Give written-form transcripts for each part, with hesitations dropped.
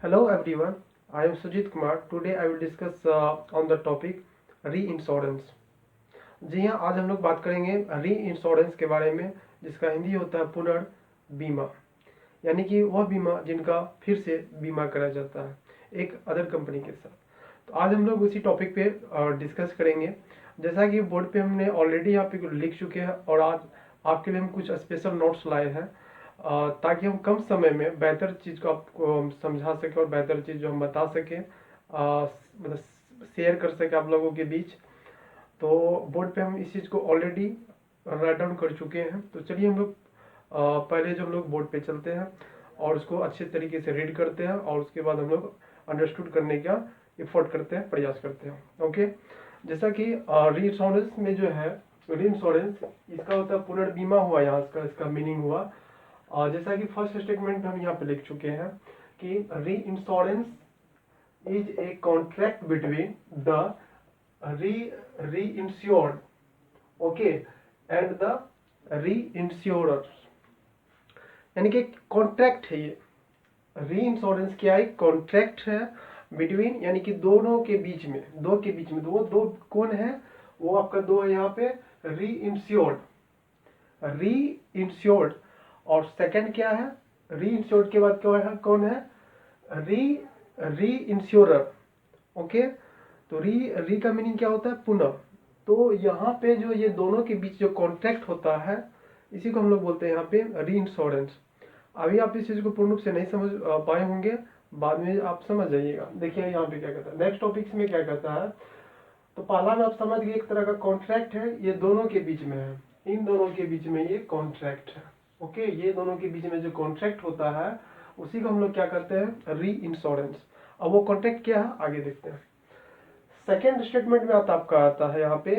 Hello everyone, I am Sujit Kumar. Today I will discuss on the topic री-इंश्योरेंस। जी हाँ, आज हम लोग बात करेंगे री-इंश्योरेंस के बारे में, जिसका हिंदी होता है पुनर्बीमा, यानी कि वह बीमा जिनका फिर से बीमा कराया जाता है एक अदर कंपनी के साथ। तो आज हम लोग उसी टॉपिक पे डिस्कस करेंगे। जैसा कि बोर्ड पे हमने ऑलरेडी यहाँ पे लिख चुके हैं और आज आपके लिए हम कुछ स्पेशल नोट्स लाए हैं, ताकि हम कम समय में बेहतर चीज़ को आपको हम समझा सकें और बेहतर चीज़ जो हम बता सकें, मतलब शेयर कर सकें आप लोगों के बीच। तो बोर्ड पे हम इस चीज़ को ऑलरेडी राइट डाउन कर चुके हैं। तो चलिए हम लोग पहले जो हम लोग बोर्ड पे चलते हैं और उसको अच्छे तरीके से रीड करते हैं और उसके बाद हम लोग अंडरस्टूड करने का एफर्ट करते हैं, प्रयास करते हैं। ओके, जैसा कि री इंश्योरेंस में जो है, री इंश्योरेंस इसका होता है पुनर्बीमा हुआ, यहाँ इसका मीनिंग हुआ। जैसा कि फर्स्ट स्टेटमेंट हम यहाँ पे लिख चुके हैं कि री insurance is a contract between the री इंश्योर्ड, ओके, एंड द री इंश्योरर, यानी कि कॉन्ट्रैक्ट है ये। री इंश्योरेंस क्या है? कॉन्ट्रैक्ट है बिटवीन, यानी कि दोनों के बीच में, दो कौन है? वो आपका दो है यहाँ पे, री इंश्योर्ड, री इंश्योर्ड। और सेकंड क्या है? री इंश्योर्ड के बाद कौन है? री री इंश्योरर। ओके, तो री का मीनिंग क्या होता है? पुनः। तो यहाँ पे जो ये दोनों के बीच जो कॉन्ट्रैक्ट होता है, इसी को हम लोग बोलते हैं यहाँ पे री इंश्योरेंस। अभी आप इस चीज को पूर्ण रूप से नहीं समझ पाए होंगे, बाद में आप समझ जाइएगा। देखिए यहाँ पे क्या कहता है, नेक्स्ट टॉपिक्स में क्या कहता है। तो पहला में आप समझ गए, एक तरह का कॉन्ट्रैक्ट है, ये दोनों के बीच में है, इन दोनों के बीच में ये कॉन्ट्रैक्ट है। ओके, ये दोनों के बीच में जो कॉन्ट्रैक्ट होता है उसी को हम लोग क्या करते हैं? री इंश्योरेंस। अब वो कॉन्ट्रैक्ट क्या है आगे देखते हैं। सेकेंड स्टेटमेंट में आपका आता है यहाँ पे,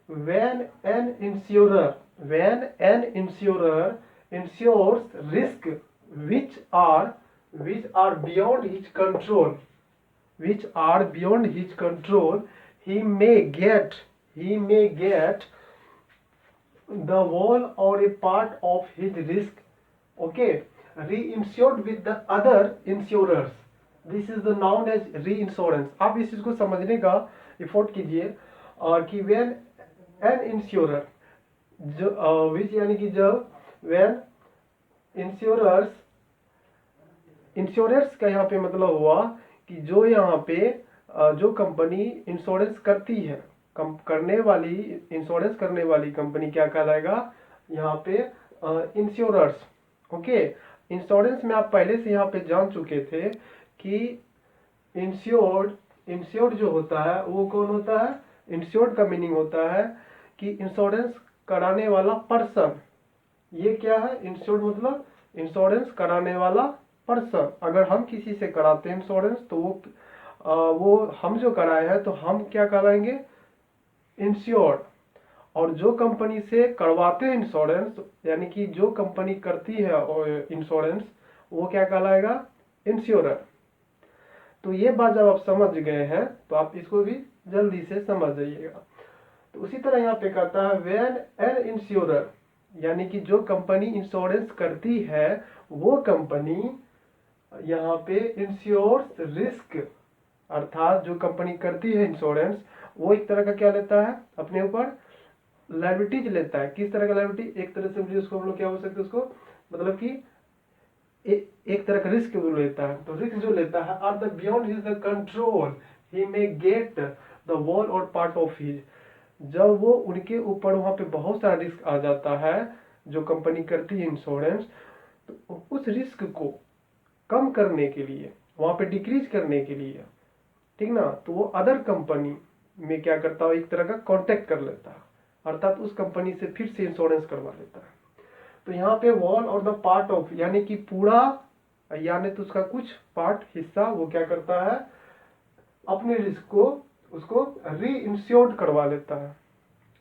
when an insurer, when an insurer insures risk which are beyond his control, which are beyond his control, he may get the whole or a part of his risk, okay, reinsured with the other insurers. This is the known as reinsurance. आप इस चीज को समझने का effort कीजिए, और कि when an insurer, जो which यानी कि जब, when insurers, इंश्योरेंस का यहाँ पे मतलब हुआ कि जो यहाँ पे जो कंपनी इंश्योरेंस करती है, इंश्योरेंस करने वाली कंपनी क्या कहलाएगा यहाँ पे? इंश्योरर्स। ओके, इंश्योरेंस में आप पहले से यहाँ पे जान चुके थे कि इंश्योर्ड जो होता है वो कौन होता है? इंश्योर्ड का मीनिंग होता है कि इंश्योरेंस कराने वाला पर्सन। ये क्या है? इंश्योर्ड मतलब इंश्योरेंस कराने वाला पर्सन। अगर हम किसी से कराते हैं इंश्योरेंस, तो वो हम जो कराए हैं तो हम क्या कराएंगे? इंश्योर्ड। और जो कंपनी से करवाते हैं इंश्योरेंस, यानी कि जो कंपनी करती है इंश्योरेंस, वो क्या कहलाएगा? इंश्योरर। तो ये बात जब आप समझ गए हैं तो आप इसको भी जल्दी से समझ जाइएगा। तो उसी तरह यहाँ पे कहता है व्हेन एन इंश्योरर, यानी कि जो कंपनी इंश्योरेंस करती है वो कंपनी यहाँ पे इंश्योर्स रिस्क, अर्थात जो कंपनी करती है इंश्योरेंस वो एक तरह का क्या लेता है अपने ऊपर? लायबिलिटीज लेता है। किस तरह का लायबिलिटी? एक तरह से उसको हम लोग क्या हो सकते हैं उसको, मतलब कि एक तरह का रिस्क वो लेता है। तो रिस्क जो लेता है, are the beyond his the control, he may get the wall or part of his. जब वो उनके ऊपर वहां पे बहुत सारा रिस्क आ जाता है, जो कंपनी करती है इंश्योरेंस, तो उस रिस्क को कम करने के लिए, वहां पे डिक्रीज करने के लिए, ठीक ना, तो वो अदर कंपनी में क्या करता है? एक तरह का कॉन्टेक्ट कर लेता है, अर्थात उस कंपनी से फिर से इंश्योरेंस करवा लेता है। तो यहाँ पे वॉल और द पार्ट ऑफ, यानी कि पूरा, यानी तो उसका कुछ पार्ट, हिस्सा, वो क्या करता है? अपने रिस्क को उसको री इंश्योर्ड करवा लेता है,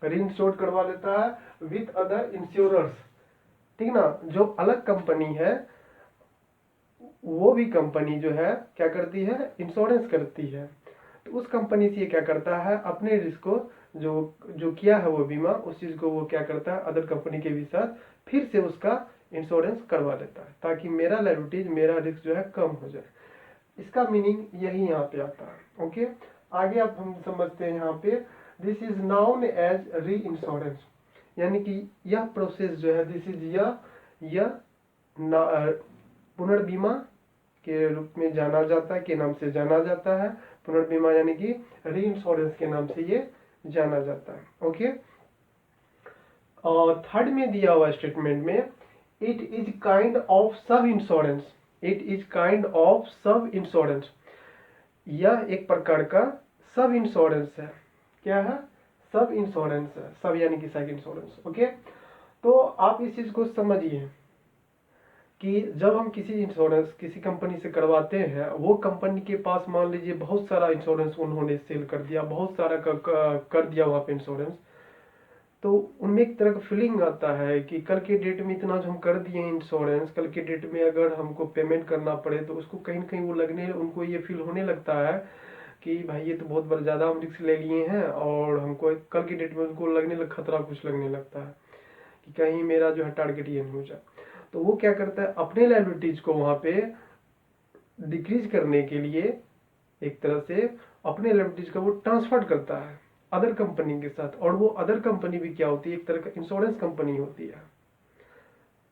री इंश्योर्ड करवा लेता है विथ अदर इंश्योरर्स, ठीक ना। जो अलग कंपनी है वो भी कंपनी जो है क्या करती है? इंश्योरेंस करती है। तो उस कंपनी से क्या करता है? अपने रिस्क को जो जो किया है वो बीमा, उस चीज को वो क्या करता है? अदर कंपनी के भी साथ फिर से उसका इंश्योरेंस करवा लेता है, ताकि मेरा लायबिलिटीज, मेरा रिस्क जो है कम हो जाए। इसका मीनिंग यही यहाँ पे आता है। ओके, आगे आप हम समझते हैं यहाँ पे, दिस इज नाउन एज री इंश्योरेंस, यानी कि यह प्रोसेस जो है, दिस इज यह पुनर्बीमा के रूप में जाना जाता है, के नाम से जाना जाता है। पुनर्बीमा यानी कि री इंश्योरेंस के नाम से ये जाना जाता है। ओके, और थर्ड में दिया हुआ स्टेटमेंट में, इट इज काइंड ऑफ सब insurance, it is kind of सब इंश्योरेंस, यह एक प्रकार का सब इंश्योरेंस है। क्या है? सब इंश्योरेंस है, सब यानी कि सब इंश्योरेंस। ओके, तो आप इस चीज को समझिए कि जब हम किसी इंश्योरेंस किसी कंपनी से करवाते हैं, वो कंपनी के पास मान लीजिए बहुत सारा इंश्योरेंस उन्होंने सेल कर दिया, बहुत सारा कर दिया वहाँ पे इंश्योरेंस, तो उनमें एक तरह का फीलिंग आता है कि कल के डेट में इतना जो हम कर दिए इंश्योरेंस, कल के डेट में अगर हमको पेमेंट करना पड़े तो उसको कहीं ना कहीं वो उनको ये फील होने लगता है कि भाई ये तो बहुत बड़ा ज़्यादा हम रिस्क ले लिए हैं, और हमको कल की डेट में उनको खतरा कुछ लगने लगता है कि कहीं मेरा जो है टारगेट ये नहीं हो जाए। तो वो क्या करता है, अपने लायबिलिटीज को वहाँ पे डिक्रीज करने के लिए एक तरह से अपने लायबिलिटीज का वो ट्रांसफर करता है अदर कंपनी के साथ, और वो अदर कंपनी भी क्या होती है, एक तरह का इंश्योरेंस कंपनी होती है।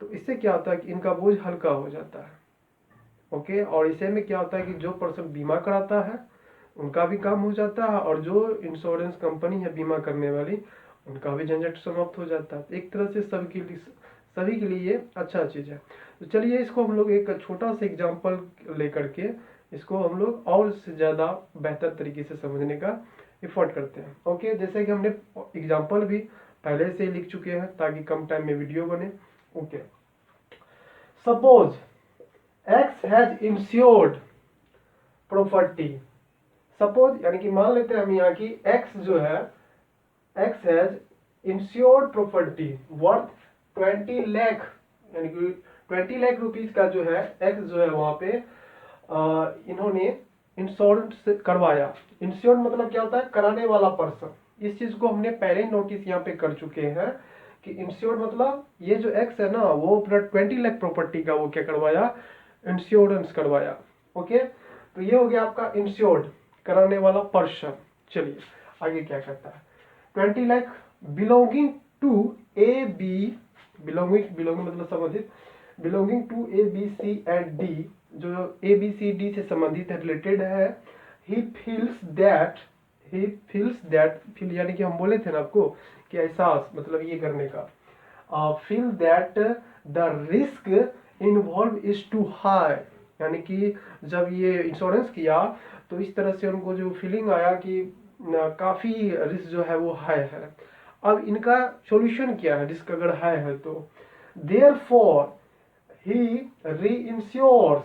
तो इससे क्या होता है कि इनका बोझ हल्का हो जाता है। ओके, और इसे में क्या होता है कि जो पर्सन बीमा कराता है उनका भी काम हो जाता है, और जो इंश्योरेंस कंपनी है बीमा करने वाली, उनका भी झंझट समाप्त हो जाता है। एक तरह से सभी के लिए अच्छा चीज है। तो चलिए इसको हम लोग एक छोटा सा एग्जाम्पल लेकर के इसको हम लोग और से ज्यादा बेहतर तरीके से समझने का एफर्ट करते हैं। ओके, जैसे कि हमने एग्जाम्पल भी पहले से लिख चुके हैं ताकि कम टाइम में वीडियो बने। Okay, suppose x has insured property, suppose यानी कि मान लेते हैं हम यहाँ की एक्स जो है, x has insured property worth 20 lakh, यानी कि 20 लाख रुपीज का जो है एक्स जो है वहां पे इन्होंने इंश्योरेंस करवाया। इंश्योर मतलब क्या होता है, कराने वाला पर्सन। इस चीज को हमने पहले नोटिस यहाँ पे कर चुके हैं कि इंश्योर मतलब ये जो एक्स है ना, वो अपना 20 लाख प्रॉपर्टी का वो क्या करवाया, इंश्योरेंस करवाया। ओके, तो ये हो गया आपका इंश्योर्ड, कराने वाला पर्सन। चलिए आगे क्या कहता है, 20 lakh belonging to A B, belonging मतलब संबंधित, belonging to A B C and D, जो ए बी सी डी से संबंधित है, रिलेटेड है। ही फील्स दैट, फील यानी कि हम बोले थे ना आपको कि एहसास मतलब ये करने का, feel that the risk involve is too high, यानी कि जब ये इंश्योरेंस किया तो इस तरह से उनको जो फीलिंग आया कि काफी रिस्क जो है वो हाई है। अब इनका सॉल्यूशन क्या है, रिस्क अगर हाई है तो therefore he reinsures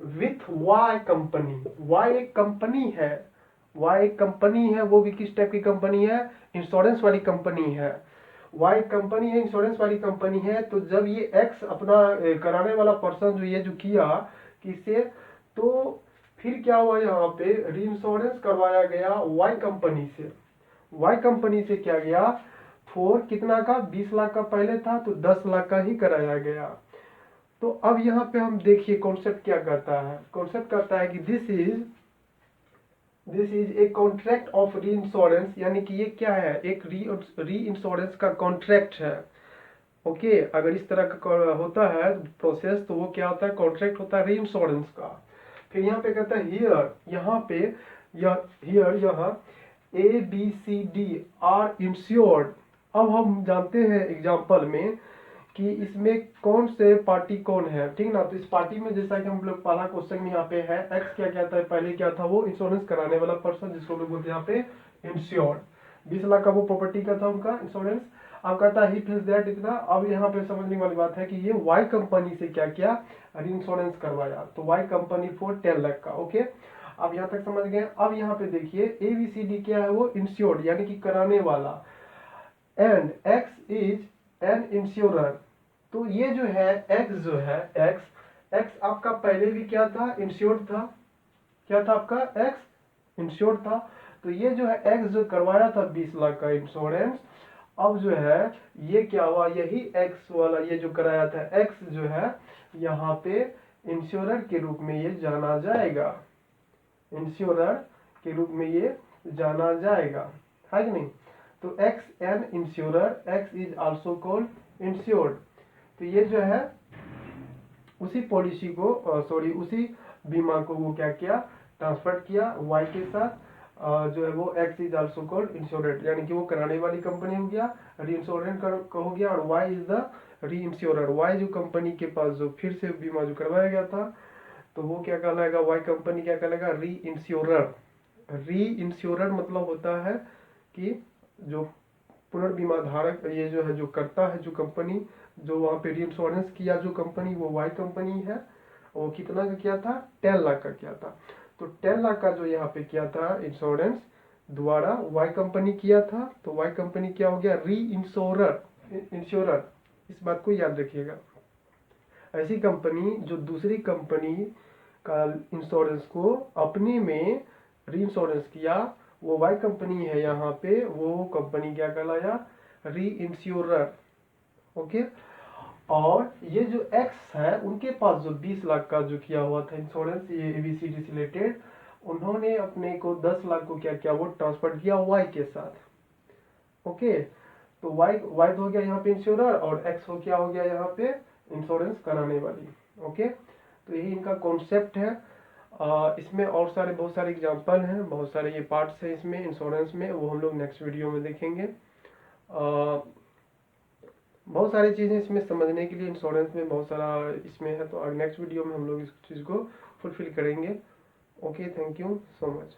with Y company. Y एक कंपनी है, वाई एक कंपनी है, वो भी किस टाइप की कंपनी है, इंश्योरेंस वाली कंपनी है। वाई कंपनी है, इंश्योरेंस वाली कंपनी है। तो जब ये एक्स अपना कराने वाला पर्सन जो ये जो किया किससे, तो फिर क्या हुआ, यहाँ पे री इंश्योरेंस करवाया गया वाई कंपनी से। वाई कंपनी से क्या गया, फोर कितना का, 20 लाख का पहले था तो 10 लाख का ही कराया गया। तो अब यहाँ पे हम देखिए कॉन्सेप्ट क्या कहता है, कॉन्सेप्ट कहता है कि this is a contract of री इंश्योरेंस, यानी कि ये क्या है, एक री इंश्योरेंस का कॉन्ट्रैक्ट है। ओके, अगर इस तरह का होता है प्रोसेस तो वो क्या होता है, कॉन्ट्रैक्ट होता है री इंश्योरेंस का। फिर यहाँ पे कहता है हियर, यहाँ पे हियर यहाँ A B C D are insured. अब हम जानते हैं एग्जाम्पल में कि इसमें कौन से पार्टी कौन है, ठीक ना। तो इस पार्टी में जैसा कि हम लोग पहला क्वेश्चन में यहाँ पे है, एक्स क्या कहता है, पहले क्या था, वो इंश्योरेंस कराने वाला पर्सन जिसको लोग बोलते हैं यहाँ पे इंश्योर्ड। 20 लाख का वो प्रॉपर्टी का था उनका इंश्योरेंस। अब कहता है ही फील्स दैट इतना। अब यहाँ पे समझने वाली बात है कि ये वाई कंपनी से क्या किया, इंश्योरेंस करवाया, तो वाई कंपनी फॉर 10 लाख का। ओके, अब यहाँ तक समझ गए। अब यहाँ पे देखिए ए बी सी डी क्या है, वो इंश्योर्ड यानी कि कराने वाला, and x is an insurer. तो ये जो है एक्स जो है, एक्स आपका पहले भी क्या था, इंश्योर्ड था। क्या था आपका, एक्स इंश्योर्ड था। तो ये जो है एक्स जो करवाया था 20 लाख का इंश्योरेंस, अब जो है ये क्या हुआ, यही एक्स वाला ये जो कराया था एक्स जो है यहाँ पे इंश्योरर के रूप में ये जाना जाएगा, इंश्योरर के रूप में ये जाना जाएगा, है कि नहीं। तो X an insurer, X is also called insured. तो ये जो है उसी पॉलिसी को सॉरी उसी बीमा को वो क्या किया, ट्रांसफर किया वाई के साथ, जो है वो एक्स इज आल्सो कॉल्ड इंश्योरेड, यानी कि वो कराने वाली कंपनी हो गया, री इंश्योरेंस हो गया, और वाई इज द री इंश्योरर। वाई जो कंपनी के पास जो फिर से बीमा जो करवाया गया था, तो वो क्या कहलाएगा, वाई कंपनी क्या कहलाएगा, री इंश्योरर। री इंश्योरर मतलब होता है कि जो पुनर्बीमा धारक, ये जो है जो करता है, जो कंपनी जो वहाँ पे री इंश्योरेंस किया जो कंपनी, वो वाई कंपनी है। वो कितना का किया था, 10 लाख का किया था। तो 10 लाख का जो यहाँ पे किया था इंश्योरेंस द्वारा वाई कंपनी किया था, तो वाई कंपनी क्या हो गया, री इंश्योरर, इंश्योरर। इस बात को याद रखिएगा। ऐसी कंपनी जो दूसरी कंपनी का इंश्योरेंस को अपने में री इंश्योरेंस किया, वो वाई कंपनी है यहाँ पे, वो कंपनी क्या कहलाया, री इंश्योरर। ओके। और ये जो एक्स है उनके पास जो 20 लाख का जो किया हुआ था इंश्योरेंस, ये एबीसीडी से रिलेटेड, उन्होंने अपने को 10 लाख को क्या किया, वो ट्रांसफर किया वाई के साथ। ओके। तो वाई वाई हो गया यहाँ पे इंश्योरर, और एक्स हो क्या हो गया यहाँ पे इंश्योरेंस कराने वाली। ओके। तो यही इनका कॉन्सेप्ट है। इसमें और सारे बहुत सारे एग्जांपल हैं, बहुत सारे ये पार्ट्स हैं इसमें इंश्योरेंस में, वो हम लोग नेक्स्ट वीडियो में देखेंगे। बहुत सारी चीज़ें इसमें समझने के लिए इंश्योरेंस में बहुत सारा इसमें है, तो नेक्स्ट वीडियो में हम लोग इस चीज़ को फुलफिल करेंगे। Okay, thank you so much.